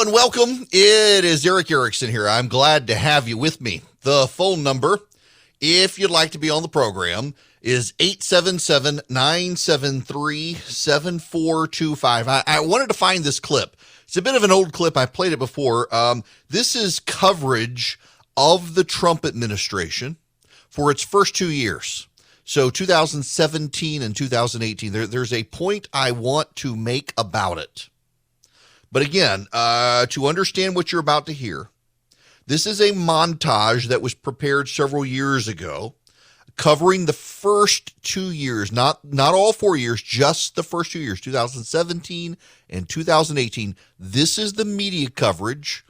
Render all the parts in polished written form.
Hello and welcome. It is Eric Erickson here. I'm glad to have you with me. The phone number, if you'd like to be on the program, is 877-973-7425. I wanted to find this clip. It's a bit of an old clip. I played it before. This is coverage of the Trump administration for its first 2 years. So 2017 and 2018, there's a point I want to make about it. But again, to understand what you're about to hear, this is a montage that was prepared several years ago, covering the first 2 years, not all 4 years, just the first 2 years, 2017 and 2018. This is the media coverage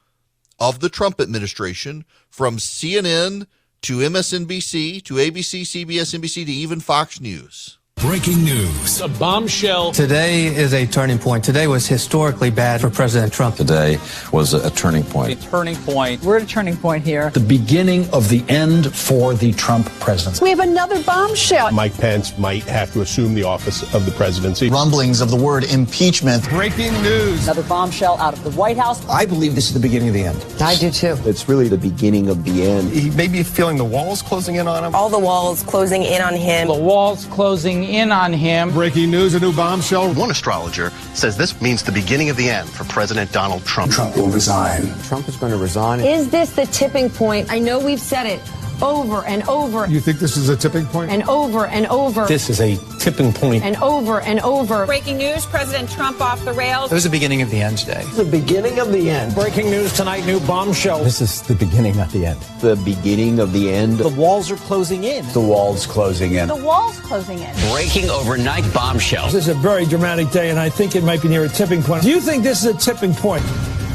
of the Trump administration from CNN to MSNBC to ABC, CBS, NBC to even Fox News. Breaking news. A bombshell. Today is a turning point. Today was historically bad for President Trump. Today was a turning point. A turning point. We're at a turning point here. The beginning of the end for the Trump presidency. We have another bombshell. Mike Pence might have to assume the office of the presidency. Rumblings of the word impeachment. Breaking news. Another bombshell out of the White House. I believe this is the beginning of the end. I do too. It's really the beginning of the end. He may be feeling the walls closing in on him. All the walls closing in on him. The walls closing in on him. Breaking news, a new bombshell. One astrologer says this means the beginning of the end for President Donald Trump. Trump will resign. Trump is going to resign. Is this the tipping point? I know we've said it over and over. You think this is a tipping point? And over and over. This is a tipping point. And over and over. Breaking news, President Trump off the rails. It was the beginning of the end today. The beginning of the end. Breaking news tonight, new bombshell. This is the beginning of the end. The beginning of the end. The walls are closing in. The walls closing in. The walls closing in. Breaking overnight bombshell. This is a very dramatic day, and I think it might be near a tipping point. Do you think this is a tipping point?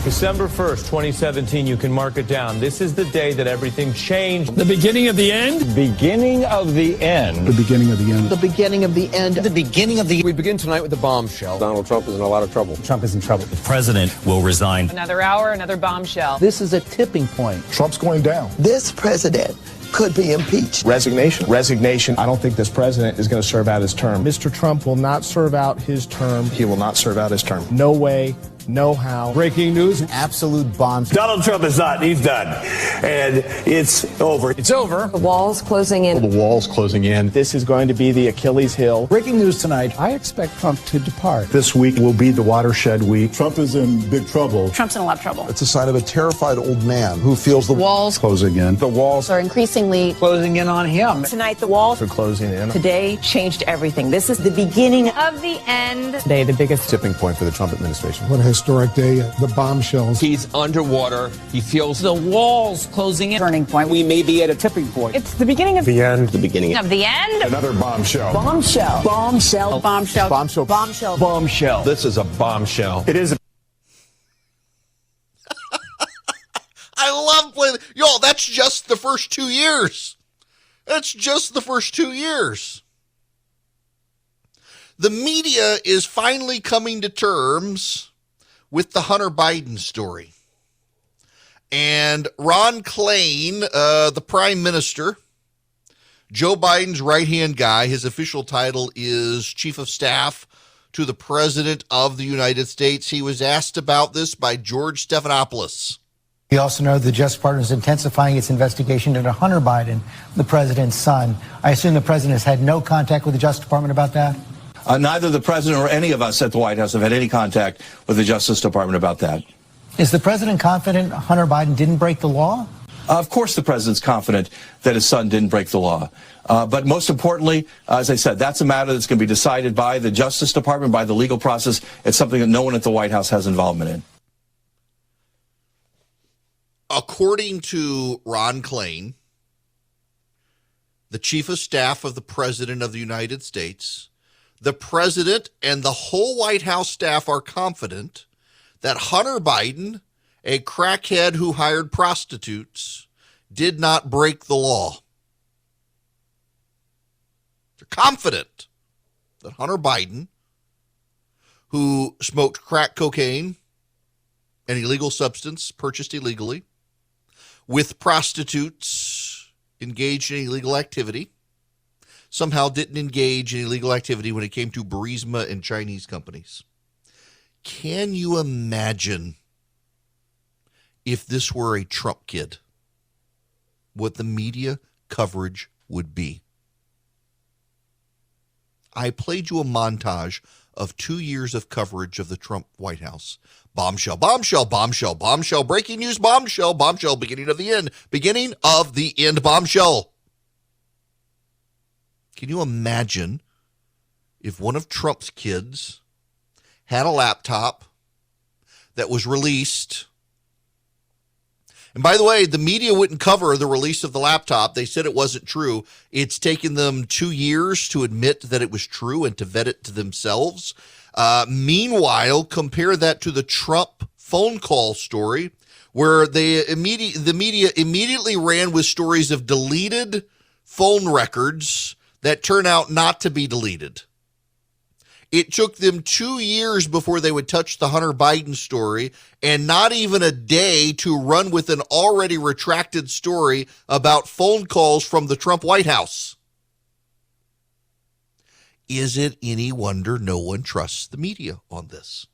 December 1st, 2017, you can mark it down. This is the day that everything changed. The beginning of the end? Beginning of the end. The beginning of the end. The beginning of the end. The beginning of the We begin tonight with the bombshell. Donald Trump is in a lot of trouble. Trump is in trouble. The president will resign. Another hour, another bombshell. This is a tipping point. Trump's going down. This president could be impeached. Resignation. I don't think this president is going to serve out his term. Mr. Trump will not serve out his term. He will not serve out his term. No way. No how. Breaking news. Absolute bombs. Donald Trump is not. He's done. And it's over. It's over. The walls closing in. The walls closing in. This is going to be the Achilles heel. Breaking news tonight. I expect Trump to depart. This week will be the watershed week. Trump is in big trouble. Trump's in a lot of trouble. It's a sign of a terrified old man who feels the Walls Closing in. The walls are increasingly Closing in on him. Tonight, the walls are closing in. today changed everything. This is the beginning of the end. Today, the biggest Tipping point for the Trump administration. What a historic day. The bombshells. He's underwater. He feels the walls closing in. turning point. We may be at a tipping point. It's the beginning of The end. The beginning of the end. Another bombshell. Bombshell. Bombshell. Bombshell. Bombshell. Bombshell. Bombshell. this is a bombshell. It is. I love playing. Y'all, that's just the first 2 years. That's just the first 2 years. The media is finally coming to terms with the Hunter Biden story. And Ron Klain, the prime minister, Joe Biden's right-hand guy, his official title is chief of staff to the president of the United States. He was asked about this by George Stephanopoulos. We also know the Justice Department is intensifying its investigation into Hunter Biden, the president's son. I assume the president has had no contact with the Justice Department about that? Neither the president or any of us at the White House have had any contact with the Justice Department about that. Is the president confident Hunter Biden didn't break the law? Of course the president's confident that his son didn't break the law. But most importantly, as I said, that's a matter that's going to be decided by the Justice Department, by the legal process. It's something that no one at the White House has involvement in. According to Ron Klain, the chief of staff of the president of the United States, the president and the whole White House staff are confident that Hunter Biden, a crackhead who hired prostitutes, did not break the law. They're confident that Hunter Biden, who smoked crack cocaine, an illegal substance purchased illegally, with prostitutes engaged in illegal activity, somehow didn't engage in illegal activity when it came to Burisma and Chinese companies. Can you imagine if this were a Trump kid, what the media coverage would be. I played you a montage of 2 years of coverage of the Trump White House. Bombshell, bombshell, bombshell, bombshell, breaking news, bombshell, bombshell, beginning of the end, bombshell. Can you imagine if one of Trump's kids had a laptop that was released? And by the way, the media wouldn't cover the release of the laptop. They said it wasn't true. It's taken them 2 years to admit that it was true and to vet it to themselves. Meanwhile, compare that to the Trump phone call story, where the media immediately ran with stories of deleted phone records that turn out not to be deleted. It took them 2 years before they would touch the Hunter Biden story, and not even a day to run with an already retracted story about phone calls from the Trump White House. Is it any wonder no one trusts the media on this?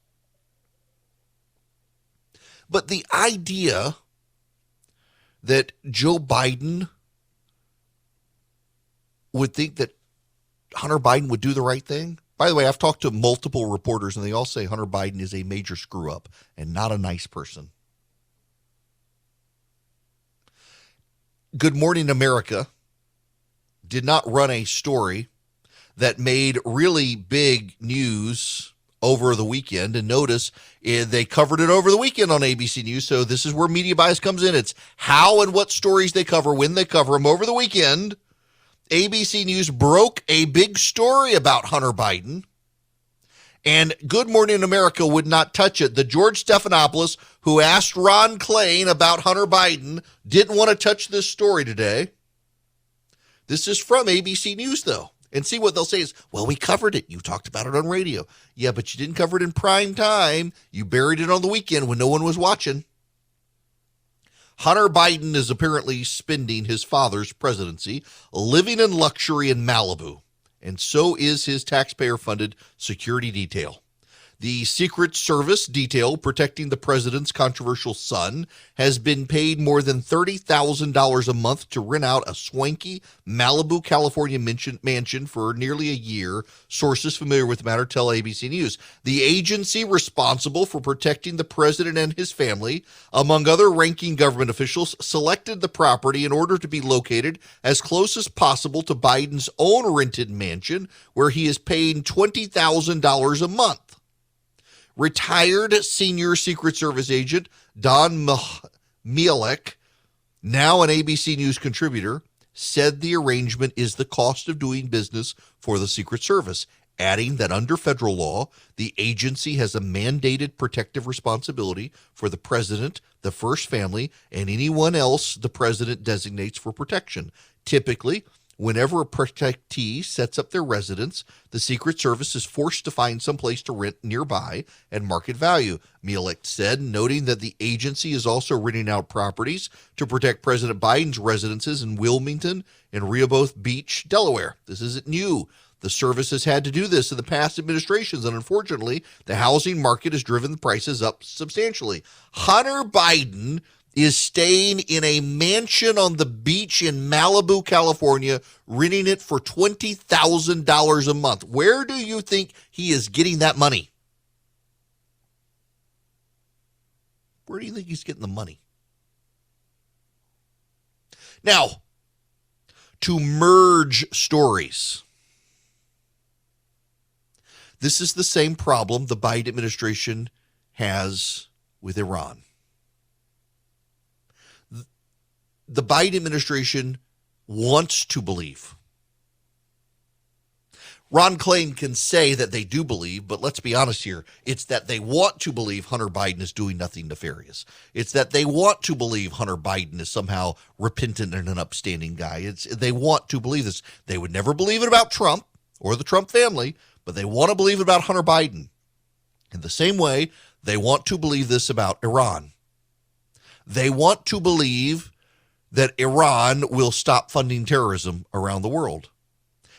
But the idea that Joe Biden would think that Hunter Biden would do the right thing. By the way, I've talked to multiple reporters, and they all say Hunter Biden is a major screw-up and not a nice person. Good Morning America did not run a story that made really big news over the weekend. And notice they covered it over the weekend on ABC News, so this is where media bias comes in. It's how and what stories they cover, when they cover them over the weekend. ABC News broke a big story about Hunter Biden, and Good Morning America would not touch it. The George Stephanopoulos, who asked Ron Klain about Hunter Biden, didn't want to touch this story today. This is from ABC News, though. And see what they'll say is, well, we covered it. You talked about it on radio. Yeah, but you didn't cover it in prime time. You buried it on the weekend when no one was watching. Hunter Biden is apparently spending his father's presidency living in luxury in Malibu, and so is his taxpayer-funded security detail. The Secret Service detail protecting the president's controversial son has been paid more than $30,000 a month to rent out a swanky Malibu, California mansion for nearly a year. Sources familiar with the matter tell ABC News. The agency responsible for protecting the president and his family, among other ranking government officials, selected the property in order to be located as close as possible to Biden's own rented mansion, where he is paying $20,000 a month. Retired senior Secret Service agent Don Mielek, now an ABC News contributor, said the arrangement is the cost of doing business for the Secret Service, adding that under federal law, the agency has a mandated protective responsibility for the president, the first family, and anyone else the president designates for protection. Typically, whenever a protectee sets up their residence, the Secret Service is forced to find some place to rent nearby at market value, Mielek said, noting that the agency is also renting out properties to protect President Biden's residences in Wilmington and Rehoboth Beach, Delaware. This isn't new. The service has had to do this in the past administrations, and unfortunately, the housing market has driven the prices up substantially. Hunter Biden is staying in a mansion on the beach in Malibu, California, renting it for $20,000 a month. Where do you think he is getting that money? Where do you think he's getting the money? Now, to merge stories. This is the same problem the Biden administration has with Iran. The Biden administration wants to believe. Ron Klain can say that they do believe, but let's be honest here. It's that they want to believe Hunter Biden is doing nothing nefarious. It's that they want to believe Hunter Biden is somehow repentant and an upstanding guy. They want to believe this. They would never believe it about Trump or the Trump family, but they want to believe it about Hunter Biden. In the same way, they want to believe this about Iran. They want to believe that Iran will stop funding terrorism around the world.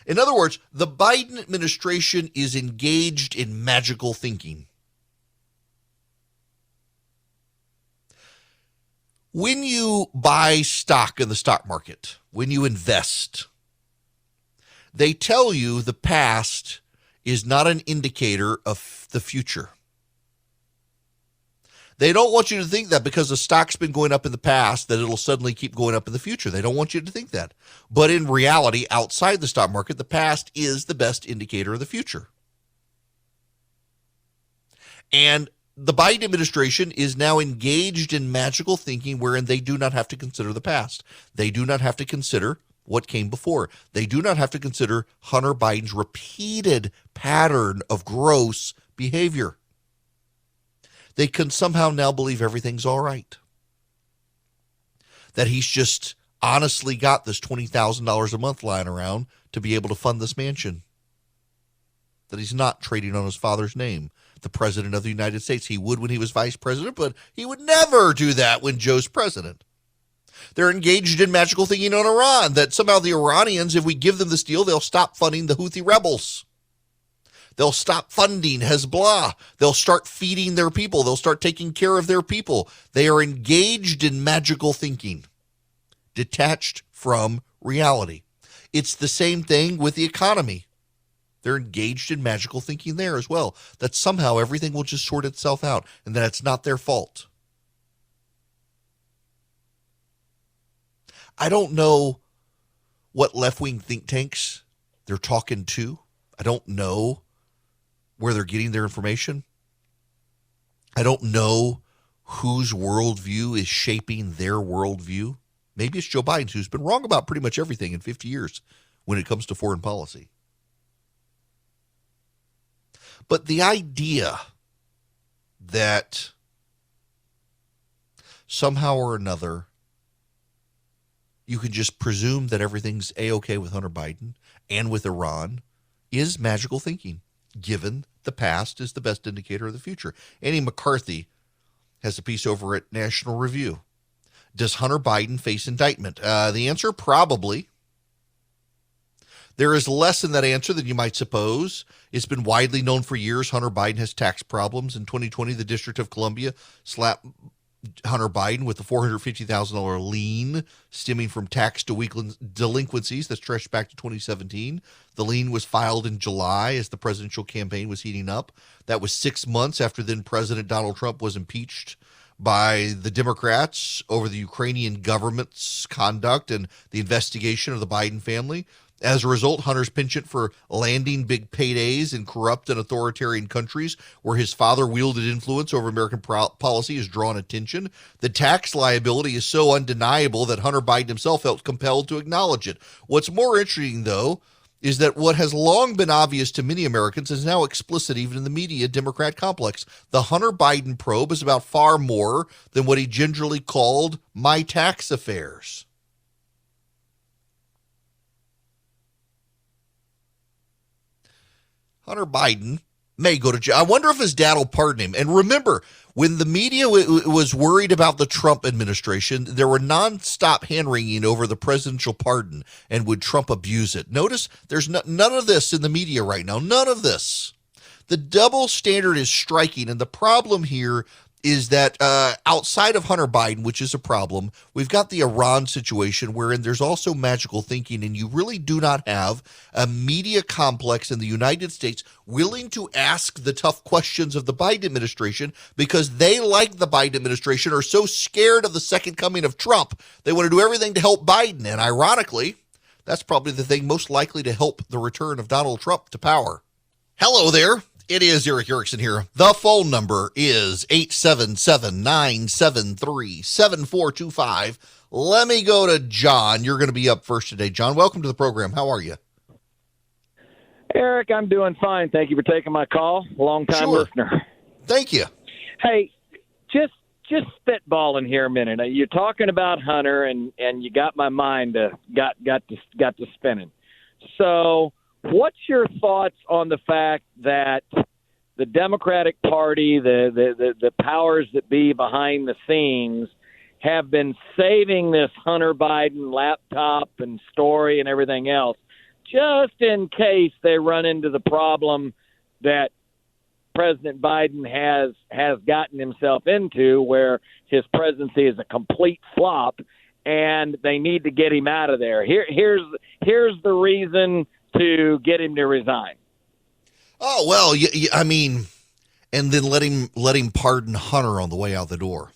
In other words, the Biden administration is engaged in magical thinking. When you buy stock in the stock market, when you invest, they tell you the past is not an indicator of the future. They don't want you to think that because the stock's been going up in the past that it'll suddenly keep going up in the future. They don't want you to think that. But in reality, outside the stock market, the past is the best indicator of the future. And the Biden administration is now engaged in magical thinking wherein they do not have to consider the past. They do not have to consider what came before. They do not have to consider Hunter Biden's repeated pattern of gross behavior. They can somehow now believe everything's all right. That he's just honestly got this $20,000 a month lying around to be able to fund this mansion. That he's not trading on his father's name, the president of the United States. He would when he was vice president, but he would never do that when Joe's president. They're engaged in magical thinking on Iran, that somehow the Iranians, if we give them this deal, they'll stop funding the Houthi rebels. They'll stop funding Hezbollah. They'll start feeding their people. They'll start taking care of their people. They are engaged in magical thinking, detached from reality. It's the same thing with the economy. They're engaged in magical thinking there as well, that somehow everything will just sort itself out and that it's not their fault. I don't know what left-wing think tanks they're talking to. I don't know where they're getting their information. I don't know whose worldview is shaping their worldview. Maybe it's Joe Biden's, who's been wrong about pretty much everything in 50 years when it comes to foreign policy. But the idea that somehow or another you can just presume that everything's A-okay with Hunter Biden and with Iran is magical thinking, given the past is the best indicator of the future. Annie McCarthy has a piece over at National Review. Does Hunter Biden face indictment? The answer, probably. There is less in that answer than you might suppose. It's been widely known for years Hunter Biden has tax problems. In 2020, the District of Columbia slapped Hunter Biden with a $450,000 lien stemming from tax delinquencies that stretched back to 2017. The lien was filed in July as the presidential campaign was heating up. That was 6 months after then President Donald Trump was impeached by the Democrats over the Ukrainian government's conduct and the investigation of the Biden family. As a result, Hunter's penchant for landing big paydays in corrupt and authoritarian countries where his father wielded influence over American policy has drawn attention. The tax liability is so undeniable that Hunter Biden himself felt compelled to acknowledge it. What's more interesting, though, is that what has long been obvious to many Americans is now explicit even in the media Democrat complex. The Hunter Biden probe is about far more than what he gingerly called my tax affairs. Hunter Biden may go to jail. I wonder if his dad will pardon him. And remember, when the media was worried about the Trump administration, there were nonstop hand-wringing over the presidential pardon and would Trump abuse it. Notice there's none of this in the media right now. None of this. The double standard is striking, and the problem here is that outside of Hunter Biden, which is a problem, we've got the Iran situation wherein there's also magical thinking, and you really do not have a media complex in the United States willing to ask the tough questions of the Biden administration because they, like the Biden administration, are so scared of the second coming of Trump. They want to do everything to help Biden, and ironically, that's probably the thing most likely to help the return of Donald Trump to power. Hello there. It is Eric Erickson here. The phone number is 877-973-7425. Let me go to John. You're going to be up first today. John, welcome to the program. How are you? Eric, I'm doing fine. Thank you for taking my call. Long-time listener. Thank you. Hey, just spitballing here a minute. You're talking about Hunter, and you got my mind got to spinning. So, what's your thoughts on the fact that the Democratic Party, the powers that be behind the scenes, have been saving this Hunter Biden laptop and story and everything else just in case they run into the problem that President Biden has gotten himself into, where his presidency is a complete flop, and they need to get him out of there. Here's the reason to get him to resign. Oh, well, I mean, and then let him pardon Hunter on the way out the door.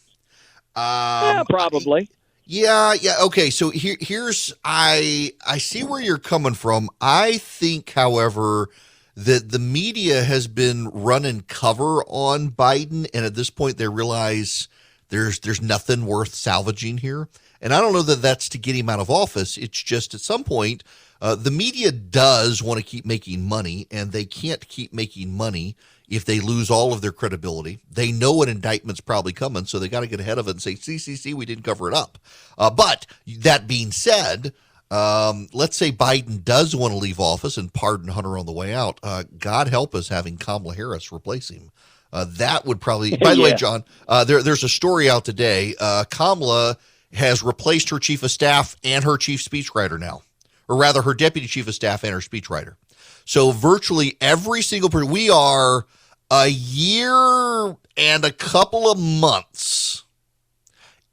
Yeah, probably. Yeah. Okay, so here's I see where you're coming from. I think, however, that the media has been running cover on Biden, and at this point they realize there's nothing worth salvaging here. And I don't know that that's to get him out of office. It's just at some point, the media does want to keep making money, and they can't keep making money if they lose all of their credibility. They know an indictment's probably coming, so they got to get ahead of it and say, see, we didn't cover it up. But that being said, let's say Biden does want to leave office and pardon Hunter on the way out. God help us having Kamala Harris replace him. That would probably, by the way, John, there's a story out today. Kamala has replaced her chief of staff and her chief speechwriter now, or rather her deputy chief of staff and her speechwriter. So virtually every single person, we are a year and a couple of months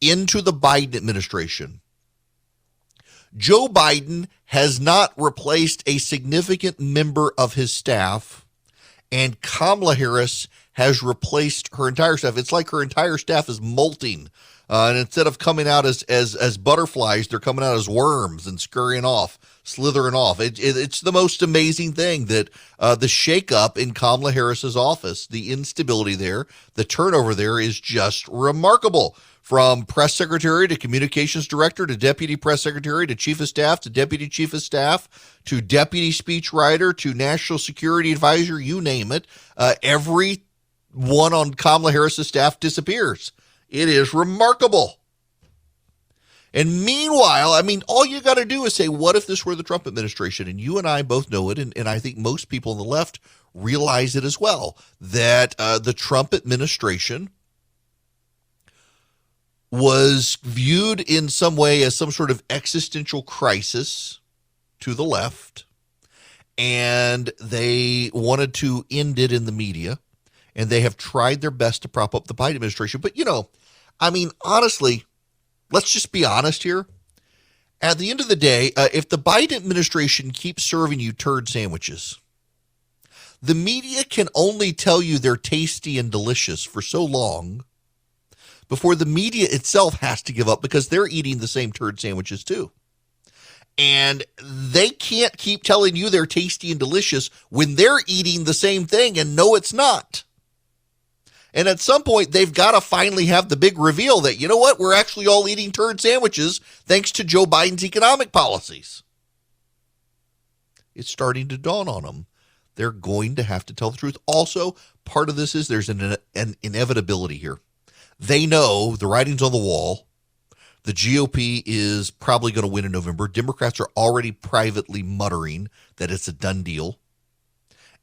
into the Biden administration. Joe Biden has not replaced a significant member of his staff, and Kamala Harris has replaced her entire staff. It's like her entire staff is molting. And instead of coming out as butterflies, they're coming out as worms and scurrying off, slithering off. It's the most amazing thing that the shakeup in Kamala Harris's office, the instability there, the turnover there is just remarkable. From press secretary to communications director to deputy press secretary to chief of staff to deputy chief of staff to deputy speechwriter to national security advisor, you name it, every one on Kamala Harris's staff disappears. It is remarkable. And meanwhile, I mean, all you got to do is say, what if this were the Trump administration? And you and I both know it, and I think most people on the left realize it as well, that the Trump administration was viewed in some way as some sort of existential crisis to the left, and they wanted to end it in the media, and they have tried their best to prop up the Biden administration. But, I mean, honestly, let's just be honest here. At the end of the day, if the Biden administration keeps serving you turd sandwiches, the media can only tell you they're tasty and delicious for so long before the media itself has to give up, because they're eating the same turd sandwiches too. And they can't keep telling you they're tasty and delicious when they're eating the same thing and no, it's not. And at some point, they've got to finally have the big reveal that, you know what, we're actually all eating turd sandwiches thanks to Joe Biden's economic policies. It's starting to dawn on them. They're going to have to tell the truth. Also, part of this is there's an inevitability here. They know the writing's on the wall. The GOP is probably going to win in November. Democrats are already privately muttering that it's a done deal.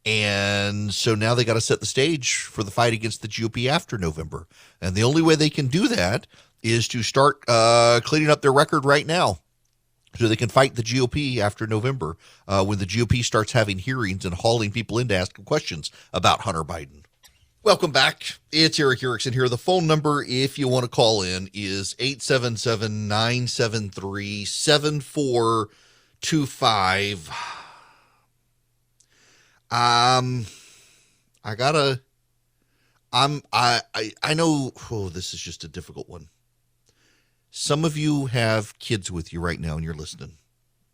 And so now they got to set the stage for the fight against the GOP after November. And the only way they can do that is to start cleaning up their record right now so they can fight the GOP after November when the GOP starts having hearings and hauling people in to ask them questions about Hunter Biden. Welcome back. It's Eric Erickson here. The phone number, if you want to call in, is 877-973-7425. I know, this is just a difficult one. Some of you have kids with you right now and you're listening.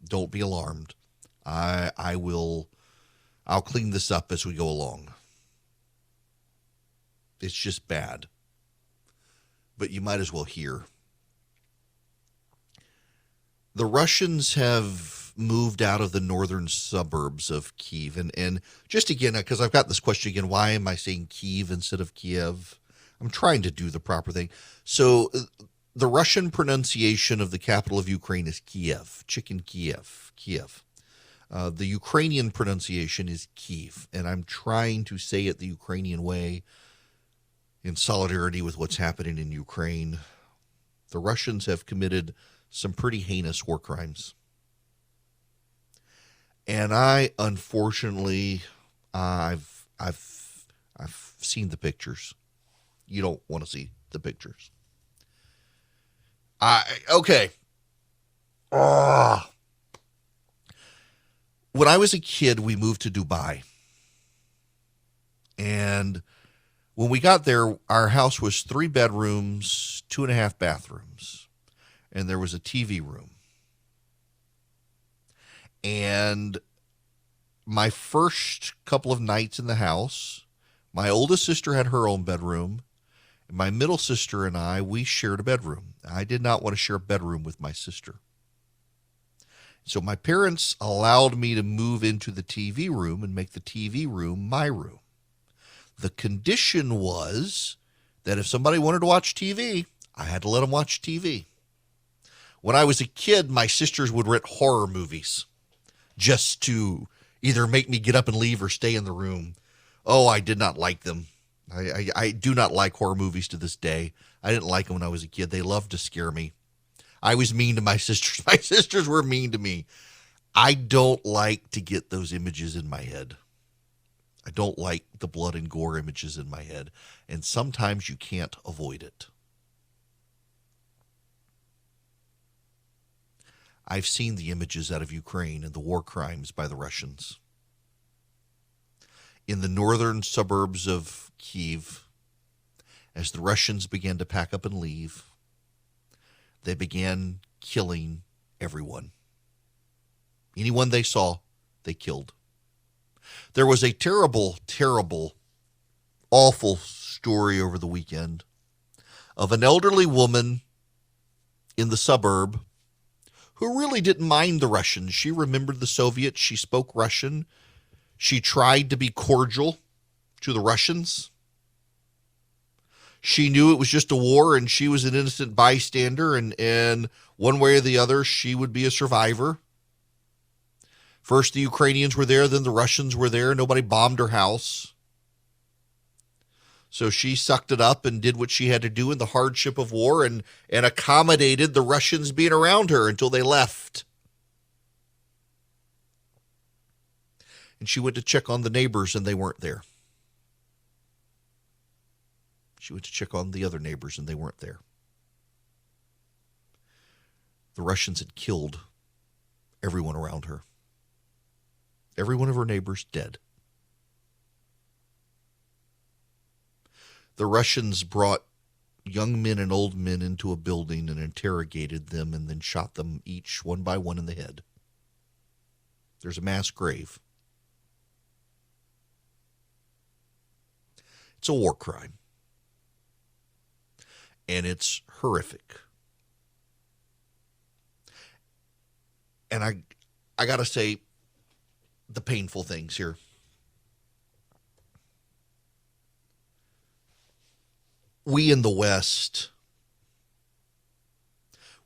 Don't be alarmed. I'll clean this up as we go along. It's just bad. But you might as well hear. The Russians have moved out of the northern suburbs of Kyiv. And just again, because I've got this question again, why am I saying Kyiv instead of Kiev? I'm trying to do the proper thing. So the Russian pronunciation of the capital of Ukraine is Kiev, chicken Kiev. The Ukrainian pronunciation is Kyiv. And I'm trying to say it the Ukrainian way in solidarity with what's happening in Ukraine. The Russians have committed some pretty heinous war crimes. And I, unfortunately, I've I've seen the pictures. You don't want to see the pictures. Okay. When I was a kid, we moved to Dubai. And when we got there, our house was 3 bedrooms, 2.5 bathrooms. And there was a TV room. And my first couple of nights in the house, my oldest sister had her own bedroom. And my middle sister and I, we shared a bedroom. I did not want to share a bedroom with my sister. So my parents allowed me to move into the TV room and make the TV room my room. The condition was that if somebody wanted to watch TV, I had to let them watch TV. When I was a kid, my sisters would rent horror movies just to either make me get up and leave or stay in the room. Oh, I did not like them. I do not like horror movies to this day. I didn't like them when I was a kid. They loved to scare me. I was mean to my sisters. My sisters were mean to me. I don't like to get those images in my head. I don't like the blood and gore images in my head. And sometimes you can't avoid it. I've seen the images out of Ukraine and the war crimes by the Russians. In the northern suburbs of Kyiv, as the Russians began to pack up and leave, they began killing everyone. Anyone they saw, they killed. There was a terrible, terrible, awful story over the weekend of an elderly woman in the suburb who really didn't mind the Russians. She remembered the Soviets. She spoke Russian. She tried to be cordial to the Russians. She knew it was just a war and she was an innocent bystander, and one way or the other, she would be a survivor. First the Ukrainians were there, then the Russians were there. Nobody bombed her house. So she sucked it up and did what she had to do in the hardship of war and accommodated the Russians being around her until they left. And she went to check on the neighbors and they weren't there. She went to check on the other neighbors and they weren't there. The Russians had killed everyone around her. Every one of her neighbors dead. The Russians brought young men and old men into a building and interrogated them and then shot them each one by one in the head. There's a mass grave. It's a war crime. And it's horrific. And I got to say the painful things here. We in the West,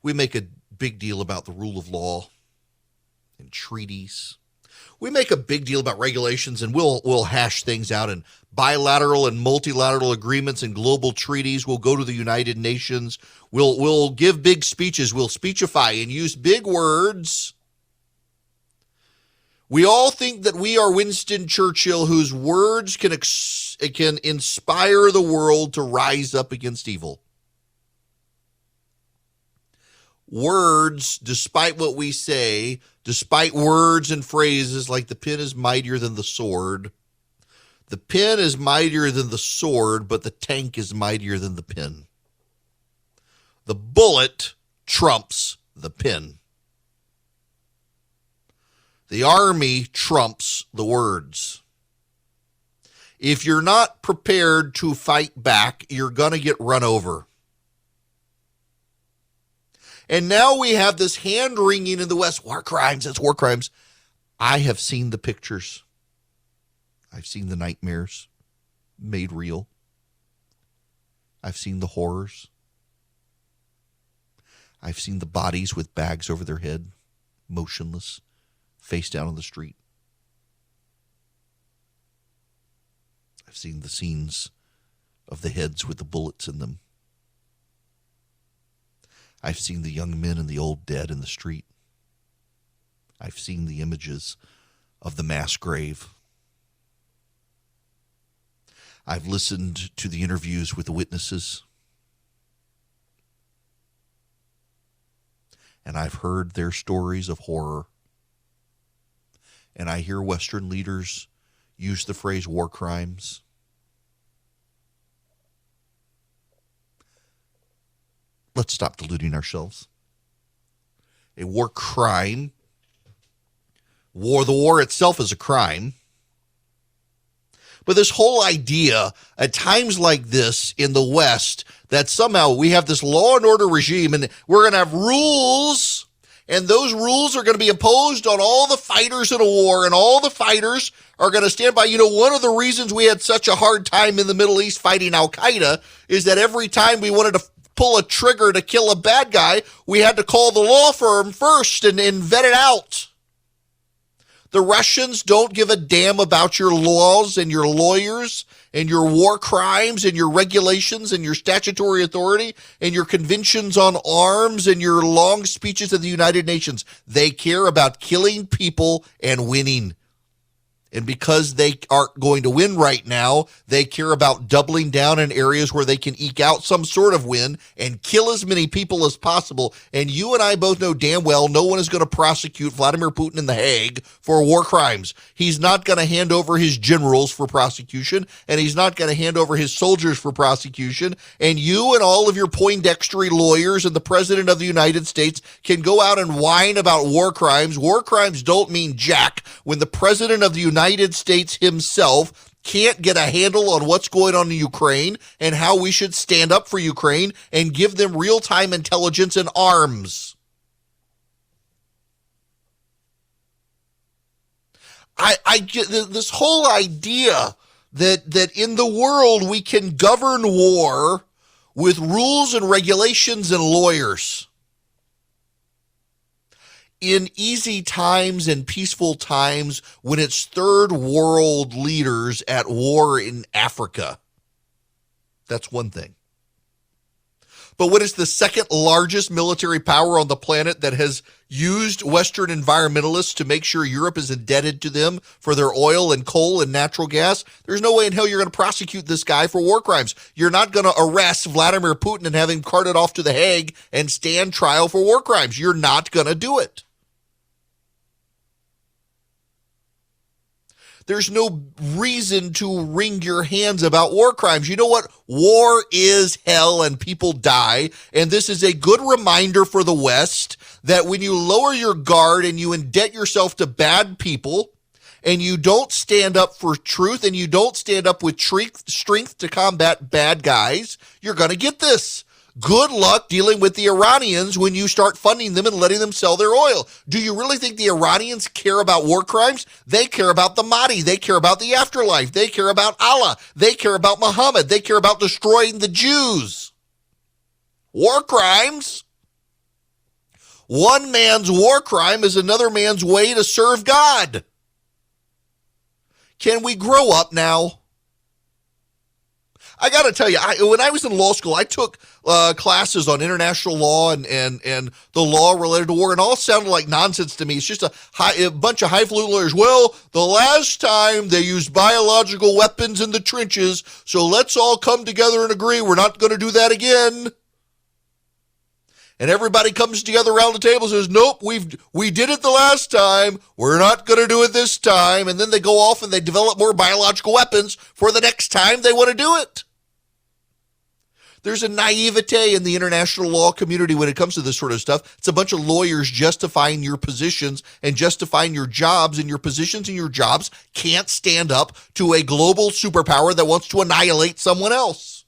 we make a big deal about the rule of law and treaties. We make a big deal about regulations, and we'll hash things out in bilateral and multilateral agreements and global treaties. We'll go to the United Nations. We'll give big speeches. We'll speechify and use big words. We all think that we are Winston Churchill, whose words can inspire the world to rise up against evil. Words, despite what we say, despite words and phrases like the pen is mightier than the sword. The pen is mightier than the sword, but the tank is mightier than the pen. The bullet trumps the pen. The army trumps the words. If you're not prepared to fight back, you're going to get run over. And now we have this hand-wringing in the West. War crimes, it's war crimes. I have seen the pictures. I've seen the nightmares made real. I've seen the horrors. I've seen the bodies with bags over their head, motionless, face down on the street. I've seen the scenes of the heads with the bullets in them. I've seen the young men and the old dead in the street. I've seen the images of the mass grave. I've listened to the interviews with the witnesses. And I've heard their stories of horror. And I hear Western leaders use the phrase war crimes. Let's stop deluding ourselves. A war crime. The war itself is a crime. But this whole idea at times like this in the West that somehow we have this law and order regime and we're going to have rules, and those rules are going to be imposed on all the fighters in a war, and all the fighters are going to stand by. You know, one of the reasons we had such a hard time in the Middle East fighting Al-Qaeda is that every time we wanted to pull a trigger to kill a bad guy, we had to call the law firm first and vet it out. The Russians don't give a damn about your laws and your lawyers and your war crimes and your regulations and your statutory authority and your conventions on arms and your long speeches at the United Nations. They care about killing people and winning. And because they aren't going to win right now, they care about doubling down in areas where they can eke out some sort of win and kill as many people as possible. And you and I both know damn well no one is going to prosecute Vladimir Putin in The Hague for war crimes. He's not going to hand over his generals for prosecution, and he's not going to hand over his soldiers for prosecution. And you and all of your Poindextery lawyers and the President of the United States can go out and whine about war crimes. War crimes don't mean jack when the President of the United States himself can't get a handle on what's going on in Ukraine and how we should stand up for Ukraine and give them real-time intelligence and arms. I get this whole idea that in the world we can govern war with rules and regulations and lawyers. In easy times and peaceful times when it's third world leaders at war in Africa. That's one thing. But when it's the second largest military power on the planet that has used Western environmentalists to make sure Europe is indebted to them for their oil and coal and natural gas, there's no way in hell you're going to prosecute this guy for war crimes. You're not going to arrest Vladimir Putin and have him carted off to The Hague and stand trial for war crimes. You're not going to do it. There's no reason to wring your hands about war crimes. You know what? War is hell and people die. And this is a good reminder for the West that when you lower your guard and you indebt yourself to bad people and you don't stand up for truth and you don't stand up with strength to combat bad guys, you're going to get this. Good luck dealing with the Iranians when you start funding them and letting them sell their oil. Do you really think the Iranians care about war crimes? They care about the Mahdi. They care about the afterlife. They care about Allah. They care about Muhammad. They care about destroying the Jews. War crimes? One man's war crime is another man's way to serve God. Can we grow up now? I got to tell you, when I was in law school, I took classes on international law and the law related to war, and all sounded like nonsense to me. It's just a bunch of highfalutin lawyers. Well, the last time they used biological weapons in the trenches, so let's all come together and agree we're not going to do that again. And everybody comes together around the table and says, nope, we did it the last time. We're not going to do it this time. And then they go off and they develop more biological weapons for the next time they want to do it. There's a naivete in the international law community when it comes to this sort of stuff. It's a bunch of lawyers justifying your positions and justifying your jobs, and your positions and your jobs can't stand up to a global superpower that wants to annihilate someone else.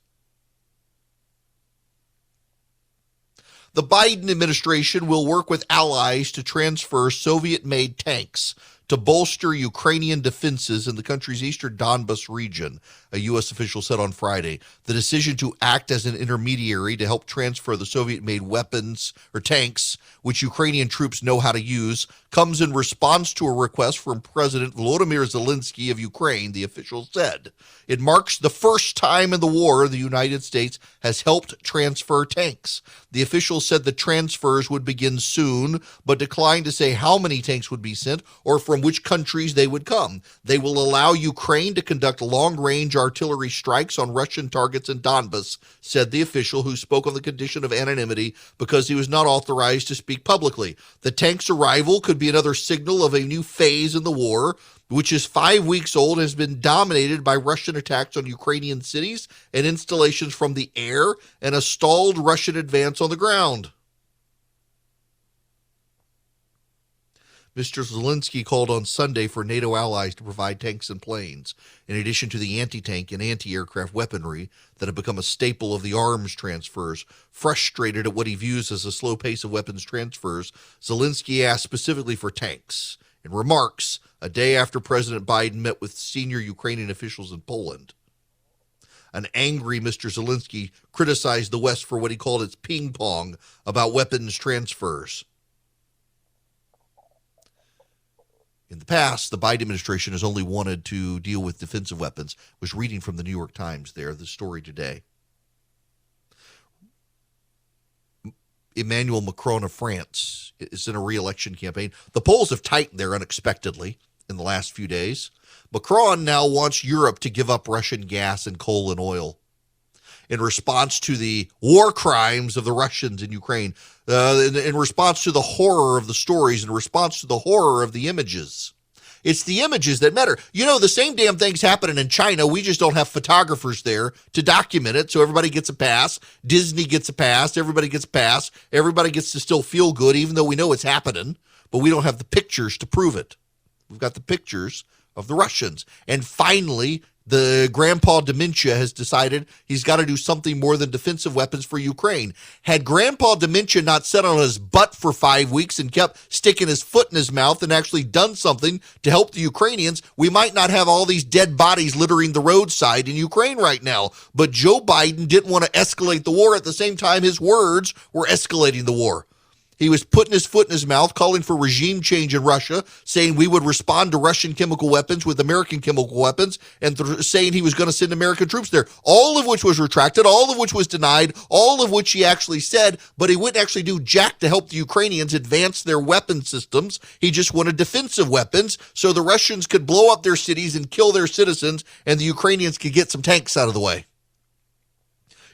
The Biden administration will work with allies to transfer Soviet-made tanks to bolster Ukrainian defenses in the country's eastern Donbas region, a U.S. official said on Friday. The decision to act as an intermediary to help transfer the Soviet-made weapons or tanks, which Ukrainian troops know how to use, comes in response to a request from President Volodymyr Zelensky of Ukraine, the official said. It marks the first time in the war the United States has helped transfer tanks. The official said the transfers would begin soon, but declined to say how many tanks would be sent or for from which countries they would come. They will allow Ukraine to conduct long-range artillery strikes on Russian targets in Donbas, said the official, who spoke on the condition of anonymity because he was not authorized to speak publicly. The tank's arrival could be another signal of a new phase in the war, which is 5 weeks old, has been dominated by Russian attacks on Ukrainian cities and installations from the air and a stalled Russian advance on the ground. Mr. Zelensky called on Sunday for NATO allies to provide tanks and planes, in addition to the anti-tank and anti-aircraft weaponry that have become a staple of the arms transfers. Frustrated at what he views as a slow pace of weapons transfers, Zelensky asked specifically for tanks. In remarks, a day after President Biden met with senior Ukrainian officials in Poland. An angry Mr. Zelensky criticized the West for what he called its ping pong about weapons transfers. In the past, the Biden administration has only wanted to deal with defensive weapons. I was reading from the New York Times there, the story today. Emmanuel Macron of France is in a re-election campaign. The polls have tightened there unexpectedly in the last few days. Macron now wants Europe to give up Russian gas and coal and oil in response to the war crimes of the Russians in Ukraine, in response to the horror of the stories, in response to the horror of the images. It's the images that matter. You know, the same damn thing's happening in China. We just don't have photographers there to document it, so everybody gets a pass. Disney gets a pass. Everybody gets a pass. Everybody gets to still feel good, even though we know it's happening, but we don't have the pictures to prove it. We've got the pictures of the Russians. And finally, the Grandpa Dementia has decided he's got to do something more than defensive weapons for Ukraine. Had Grandpa Dementia not sat on his butt for 5 weeks and kept sticking his foot in his mouth and actually done something to help the Ukrainians, we might not have all these dead bodies littering the roadside in Ukraine right now. But Joe Biden didn't want to escalate the war. At the same time, his words were escalating the war. He was putting his foot in his mouth, calling for regime change in Russia, saying we would respond to Russian chemical weapons with American chemical weapons, and saying he was going to send American troops there, all of which was retracted, all of which was denied, all of which he actually said, but he wouldn't actually do jack to help the Ukrainians advance their weapon systems. He just wanted defensive weapons so the Russians could blow up their cities and kill their citizens, and the Ukrainians could get some tanks out of the way.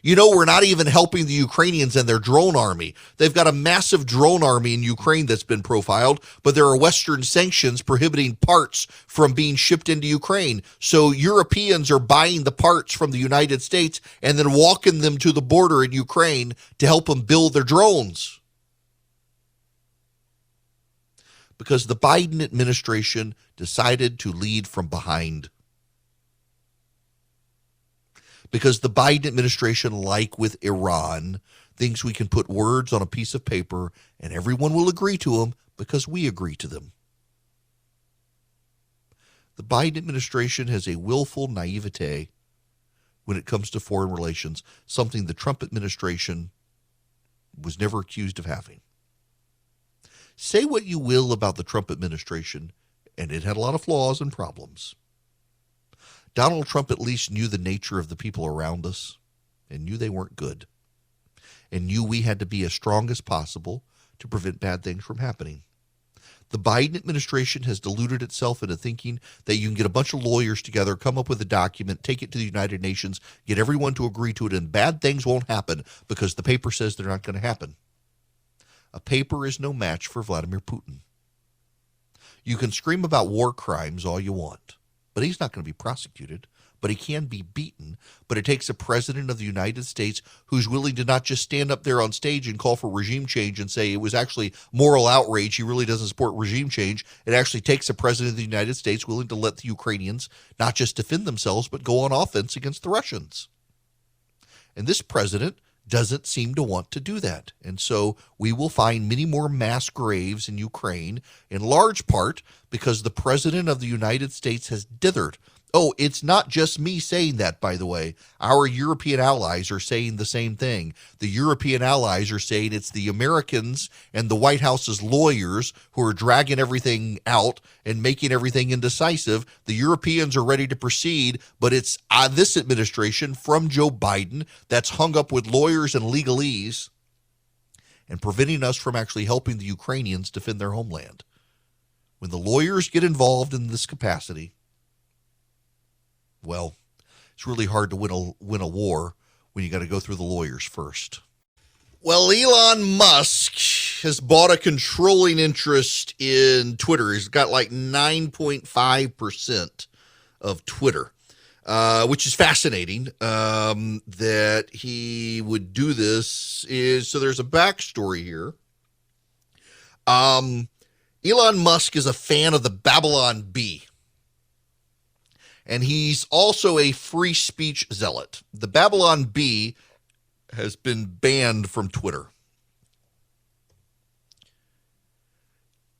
You know, we're not even helping the Ukrainians and their drone army. They've got a massive drone army in Ukraine that's been profiled, but there are Western sanctions prohibiting parts from being shipped into Ukraine. So Europeans are buying the parts from the United States and then walking them to the border in Ukraine to help them build their drones. Because the Biden administration decided to lead from behind. Because the Biden administration, like with Iran, thinks we can put words on a piece of paper and everyone will agree to them because we agree to them. The Biden administration has a willful naivete when it comes to foreign relations, something the Trump administration was never accused of having. Say what you will about the Trump administration, and it had a lot of flaws and problems. Donald Trump at least knew the nature of the people around us and knew they weren't good and knew we had to be as strong as possible to prevent bad things from happening. The Biden administration has deluded itself into thinking that you can get a bunch of lawyers together, come up with a document, take it to the United Nations, get everyone to agree to it, and bad things won't happen because the paper says they're not going to happen. A paper is no match for Vladimir Putin. You can scream about war crimes all you want, but he's not going to be prosecuted, but he can be beaten. But it takes a president of the United States who's willing to not just stand up there on stage and call for regime change and say it was actually moral outrage. He really doesn't support regime change. It actually takes a president of the United States willing to let the Ukrainians not just defend themselves, but go on offense against the Russians. And this president doesn't seem to want to do that. And so we will find many more mass graves in Ukraine, in large part because the president of the United States has dithered. Oh, it's not just me saying that, by the way. Our European allies are saying the same thing. The European allies are saying it's the Americans and the White House's lawyers who are dragging everything out and making everything indecisive. The Europeans are ready to proceed, but it's this administration from Joe Biden that's hung up with lawyers and legalese and preventing us from actually helping the Ukrainians defend their homeland. when the lawyers get involved in this capacity, well, it's really hard to win a war when you got to go through the lawyers first. Well, Elon Musk has bought a controlling interest in Twitter. He's got like 9.5% of Twitter, which is fascinating that he would do this. So there's a backstory here. Elon Musk is a fan of the Babylon Bee, and he's also a free speech zealot. The Babylon Bee has been banned from Twitter.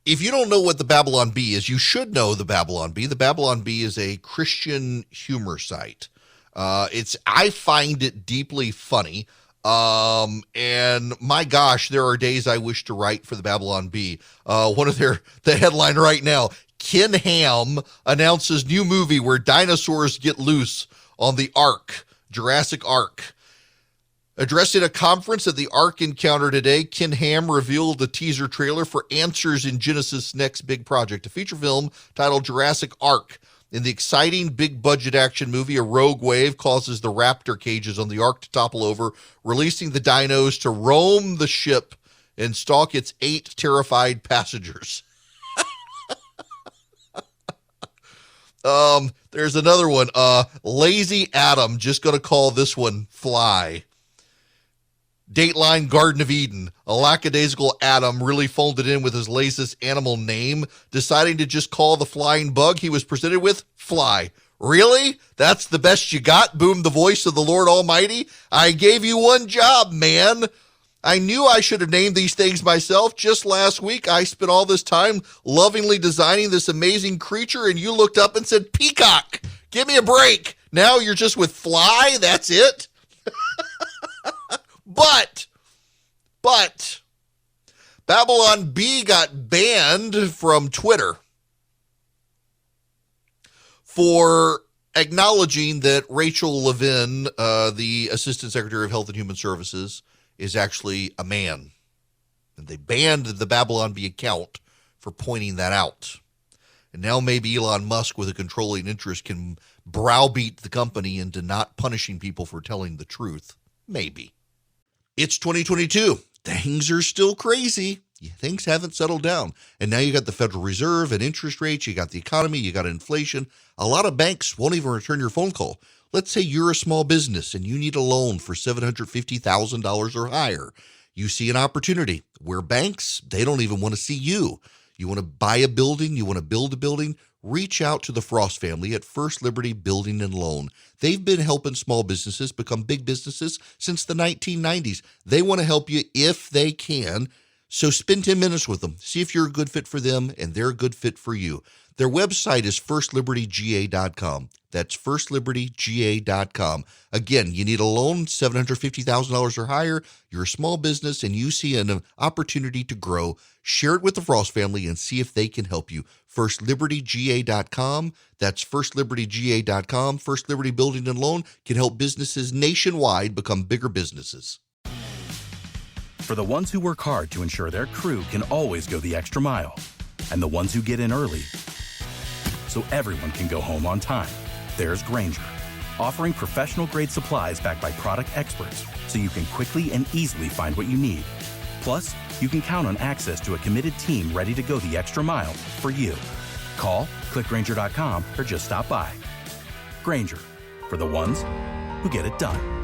If you don't know what the Babylon Bee is, you should know the Babylon Bee. The Babylon Bee is a Christian humor site. I find it deeply funny. And my gosh, there are days I wish to write for the Babylon Bee. The headline right now, Ken Ham announces new movie where dinosaurs get loose on the Ark, Jurassic Ark. Addressing a conference at the Ark Encounter today, Ken Ham revealed the teaser trailer for Answers in Genesis' next big project, a feature film titled Jurassic Ark. In the exciting big-budget action movie, a rogue wave causes the raptor cages on the Ark to topple over, releasing the dinos to roam the ship and stalk its 8 terrified passengers. There's another one. Lazy Adam, just going to call this one Fly. Dateline Garden of Eden. A lackadaisical Adam really phoned it in with his laziest animal name, deciding to just call the flying bug he was presented with Fly. Really? That's the best you got? Boomed the voice of the Lord Almighty. I gave you one job, man. I knew I should have named these things myself. Just last week, I spent all this time lovingly designing this amazing creature, and you looked up and said, Peacock, give me a break. Now you're just with Fly? That's it? But Babylon Bee got banned from Twitter for acknowledging that Rachel Levin, the Assistant Secretary of Health and Human Services, is actually a man. And they banned the Babylon Bee account for pointing that out. And now maybe Elon Musk, with a controlling interest, can browbeat the company into not punishing people for telling the truth. Maybe. It's 2022. Things are still crazy. Things haven't settled down. And now you got the Federal Reserve and interest rates. You got the economy. You got inflation. A lot of banks won't even return your phone call. Let's say you're a small business and you need a loan for $750,000 or higher. You see an opportunity where banks, they don't even want to see you. You want to buy a building. You want to build a building. Reach out to the Frost family at First Liberty Building and Loan. They've been helping small businesses become big businesses since the 1990s. They want to help you if they can. So spend 10 minutes with them. See if you're a good fit for them and they're a good fit for you. Their website is firstlibertyga.com. That's firstlibertyga.com. Again, you need a loan, $750,000 or higher. You're a small business and you see an opportunity to grow. Share it with the Frost family and see if they can help you. firstlibertyga.com. That's firstlibertyga.com. First Liberty Building and Loan can help businesses nationwide become bigger businesses. For the ones who work hard to ensure their crew can always go the extra mile, and the ones who get in early so everyone can go home on time, there's Grainger, offering professional-grade supplies backed by product experts so you can quickly and easily find what you need. Plus, you can count on access to a committed team ready to go the extra mile for you. Call, click Grainger.com, or just stop by. Grainger, for the ones who get it done.